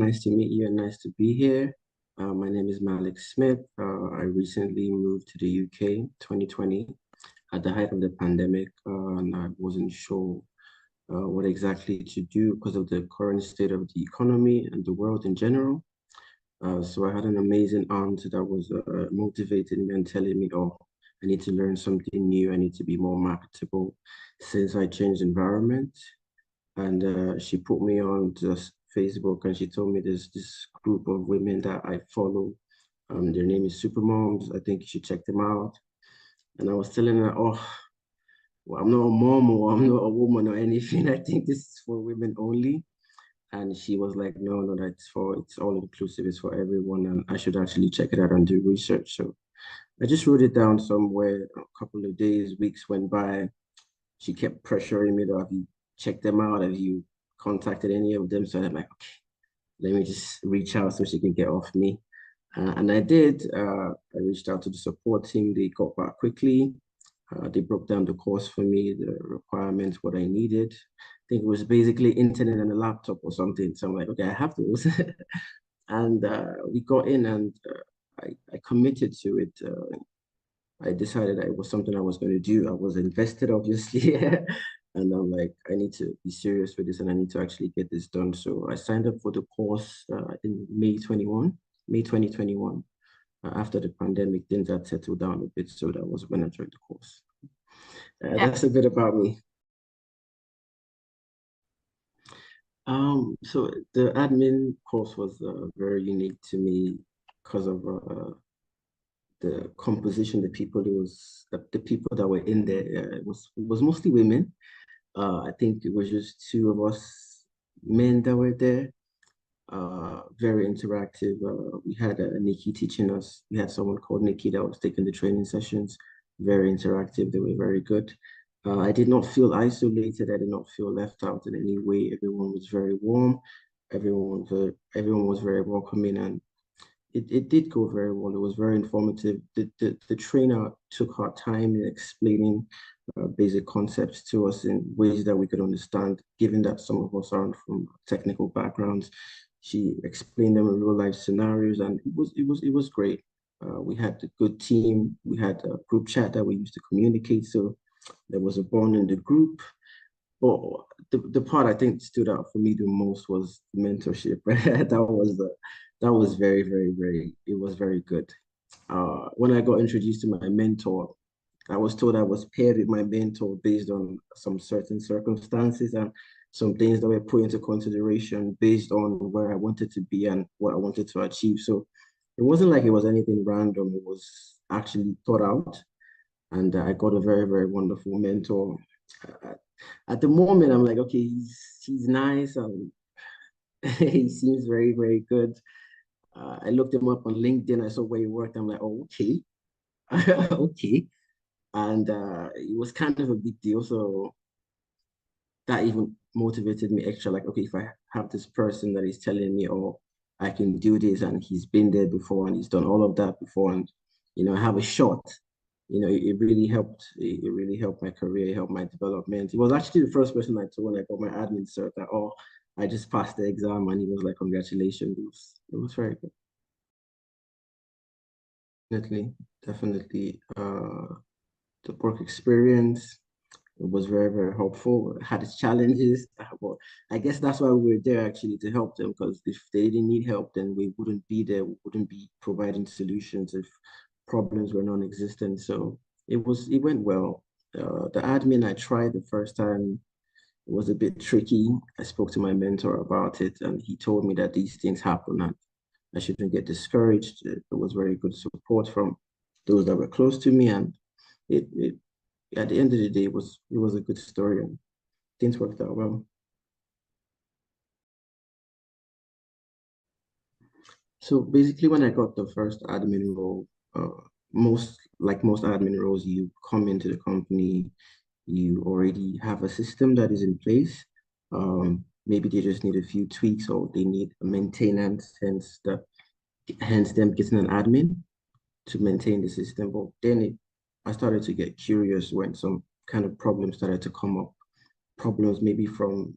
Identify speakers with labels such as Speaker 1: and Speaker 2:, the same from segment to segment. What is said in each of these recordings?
Speaker 1: Nice to meet you and nice to be here. My name is Malik Smith. I recently moved to the UK 2020 at the height of the pandemic, and I wasn't sure what exactly to do because of the current state of the economy and the world in general. So I had an amazing aunt that was motivating me and telling me, oh, I need to learn something new. I need to be more marketable since I changed environment. And she put me on just Facebook and she told me there's this group of women that I follow. Their name is Supermums. I think you should check them out. And I was telling her, oh, well, I'm not a mom or I'm not a woman or anything. I think this is for women only. And she was like, no, no, it's all inclusive, it's for everyone. And I should actually check it out and do research. So I just wrote it down somewhere. A couple of days, weeks went by. She kept pressuring me to have you checked them out, have you contacted any of them? So I'm like, okay, let me just reach out so she can get off me. And I did. I reached out to the support team. They got back quickly. They broke down the course for me, the requirements, what I needed. I think it was basically internet and a laptop or something. So I'm like, okay, I have those. And we got in and I committed to it. I decided that it was something I was going to do. I was invested, obviously. And I'm like, I need to be serious with this and I need to actually get this done. So I signed up for the course in May 2021. After the pandemic, things had settled down a bit. So that was when I joined the course. That's a bit about me. So the admin course was very unique to me because of the composition, the people that were in there. It was mostly women. I think it was just two of us men that were there. Very interactive. We had Nikki teaching us. We had someone called Nikki that was taking the training sessions. Very interactive. They were very good. I did not feel isolated. I did not feel left out in any way. Everyone was very warm. Everyone was very welcoming, and it did go very well. It was very informative. The trainer took her time in explaining basic concepts to us in ways that we could understand, given that some of us aren't from technical backgrounds. She explained them in real life scenarios, and it was great. We had a good team. We had a group chat that we used to communicate. So there was a bond in the group. But the part I think stood out for me the most was mentorship. That was very, very, very, it was very good. When I got introduced to my mentor, I was told I was paired with my mentor based on some certain circumstances and some things that were put into consideration based on where I wanted to be and what I wanted to achieve. So it wasn't like it was anything random. It was actually thought out. And I got a very, very wonderful mentor. Uh, at the moment, I'm like, okay, he's nice. He seems very, very good. I looked him up on LinkedIn. I saw where he worked. I'm like, oh, okay. Okay. And it was kind of a big deal. So that even motivated me extra. Like, okay, if I have this person that is telling me, oh, I can do this, and he's been there before and he's done all of that before, and I have a shot. It really helped. It really helped my career, it helped my development. He was actually the first person I told when I got my admin cert that, oh, I just passed the exam, and he was like, congratulations. It was very good. Definitely, definitely. The work experience, it was very, very helpful. It had its challenges, but I guess that's why we were there actually to help them, because if they didn't need help, then we wouldn't be there. We wouldn't be providing solutions if problems were non-existent. So it went well. The admin I tried the first time was a bit tricky. I spoke to my mentor about it, and he told me that these things happen and I shouldn't get discouraged. There was very good support from those that were close to me, and it at the end of the day, it was a good story and things worked out well. So basically, when I got the first admin role, most admin roles, you come into the company, you already have a system that is in place. Maybe they just need a few tweaks or they need a maintenance, hence them getting an admin to maintain the system. But then I started to get curious when some kind of problems started to come up. Problems maybe from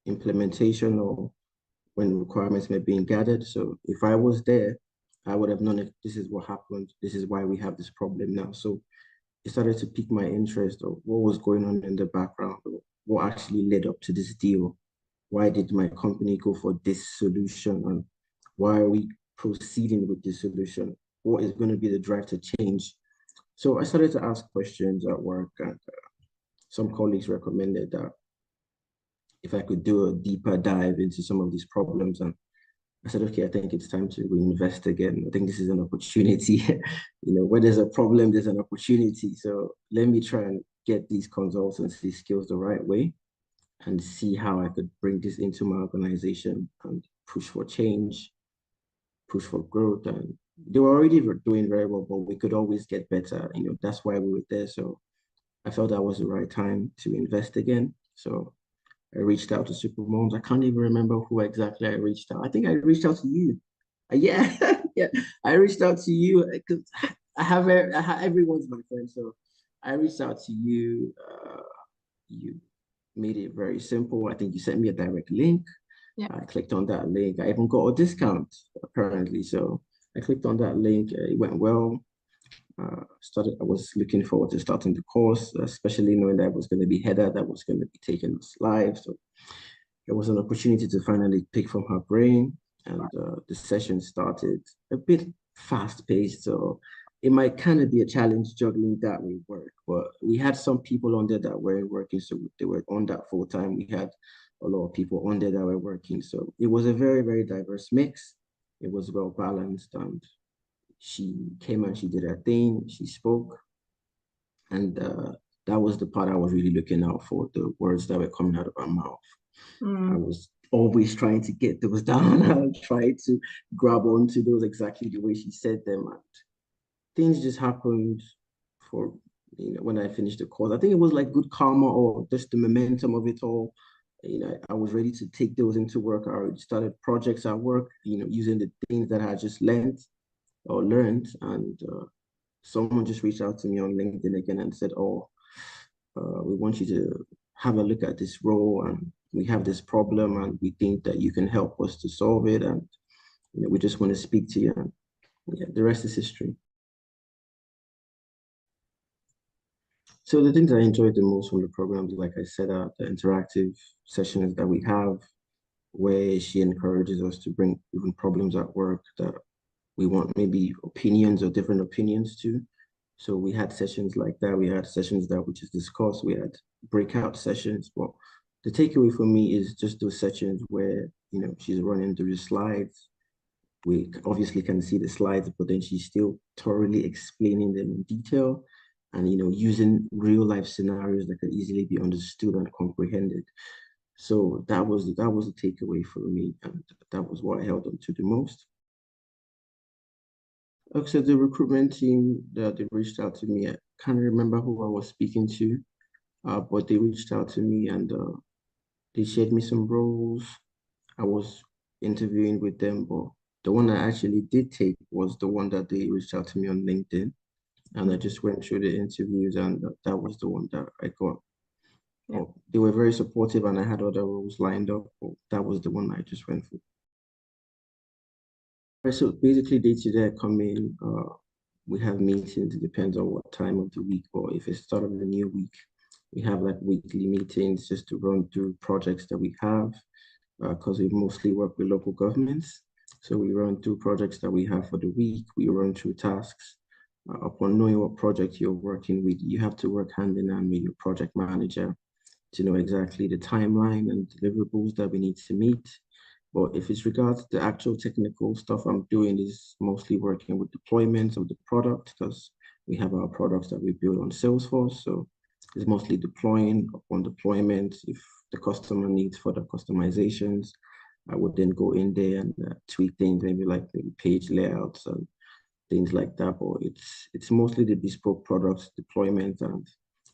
Speaker 1: implementation or when requirements were being gathered. So if I was there, I would have known if this is what happened, this is why we have this problem now. So it started to pique my interest of what was going on in the background, or what actually led up to this deal. Why did my company go for this solution, and why are we proceeding with this solution? What is going to be the drive to change? So I started to ask questions at work, and some colleagues recommended that if I could do a deeper dive into some of these problems. And I said, okay, I think it's time to reinvest again. I think this is an opportunity. Where there's a problem, there's an opportunity. So let me try and get these consultancy skills the right way and see how I could bring this into my organization and push for change, push for growth. And they were already doing very well, but we could always get better. That's why we were there. So I felt that was the right time to invest again. So I reached out to Supermums. I can't even remember who exactly I reached out. I think I reached out to you. Yeah, yeah. I reached out to you because everyone's my friend. So I reached out to you. You made it very simple. I think you sent me a direct link.
Speaker 2: Yeah.
Speaker 1: I clicked on that link. I even got a discount apparently. So I clicked on that link. It went well. I was looking forward to starting the course, especially knowing that I was going to be Heather that was going to be taking us live. So it was an opportunity to finally pick from her brain, and the session started a bit fast paced. So it might kind of be a challenge juggling that with work, but we had some people on there that weren't working, so they were on that full time. We had a lot of people on there that were working, so it was a very, very diverse mix. It was well balanced, and she came and she did her thing. She spoke, and that was the part I was really looking out for, the words that were coming out of her mouth. I was always trying to get those down. I was trying to grab onto those exactly the way she said them. And things just happened for, when I finished the course. I think it was like good karma or just the momentum of it all. I was ready to take those into work. I already started projects at work, using the things that I just learned. And someone just reached out to me on LinkedIn again and said, oh, we want you to have a look at this role, and we have this problem, and we think that you can help us to solve it. And we just want to speak to you. And yeah, the rest is history. So the things I enjoyed the most from the programs, like I said, are the interactive sessions that we have, where she encourages us to bring even problems at work that we want maybe opinions or different opinions to. So we had sessions like that. We had sessions that we just discussed. We had breakout sessions. But the takeaway for me is just those sessions where, she's running through the slides. We obviously can see the slides, but then she's still thoroughly explaining them in detail and, using real life scenarios that could easily be understood and comprehended. So that was the takeaway for me. And that was what I held on to the most. So the recruitment team that they reached out to me, I can't remember who I was speaking to, but they reached out to me, and they shared me some roles. I was interviewing with them, but the one I actually did take was the one that they reached out to me on LinkedIn, and I just went through the interviews, and that was the one that I got. Yeah. They were very supportive, and I had other roles lined up, but that was the one I just went for. So basically, day to day, I come in, we have meetings. It depends on what time of the week, or if it's start of the new week, we have like weekly meetings just to run through projects that we have, because we mostly work with local governments. So we run through projects that we have for the week. We run through tasks. Upon knowing what project you're working with, you have to work hand in hand with your project manager to know exactly the timeline and deliverables that we need to meet. But if it's regards to the actual technical stuff I'm doing, is mostly working with deployments of the product, because we have our products that we build on Salesforce. So it's mostly deploying. Upon deployment, if the customer needs further customizations, I would then go in there and tweak things, maybe page layouts and things like that. But it's mostly the bespoke products deployment and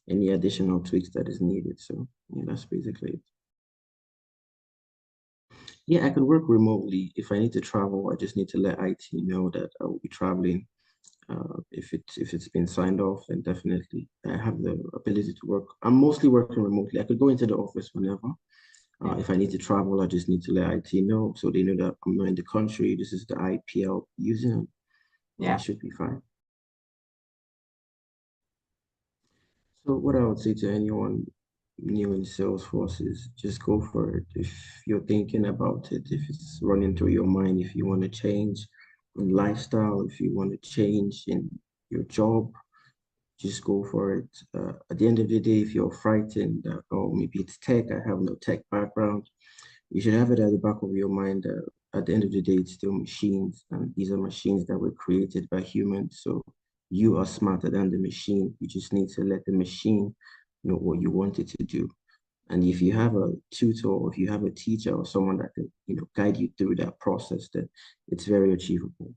Speaker 1: any additional tweaks that is needed. So yeah, that's basically it. Yeah, I can work remotely. If I need to travel, I just need to let IT know that I will be traveling. If it's been signed off, then definitely I have the ability to work. I'm mostly working remotely. I could go into the office whenever,
Speaker 2: Yeah.
Speaker 1: If I need to travel, I just need to let IT know so they know that I'm not in the country. This is the IP I'll be using. And I
Speaker 2: Yeah.
Speaker 1: should be fine. So what I would say to anyone new in Salesforce is just go for it. If you're thinking about it, if it's running through your mind, if you want to change in lifestyle, if you want to change in your job, just go for it. At the end of the day, if you're frightened that, oh, maybe it's tech, I have no tech background, you should have it at the back of your mind. At the end of the day, it's still machines, and these are machines that were created by humans. So you are smarter than the machine. You just need to let the machine know what you want it to do. And if you have a tutor, or if you have a teacher or someone that can, guide you through that process, then it's very achievable.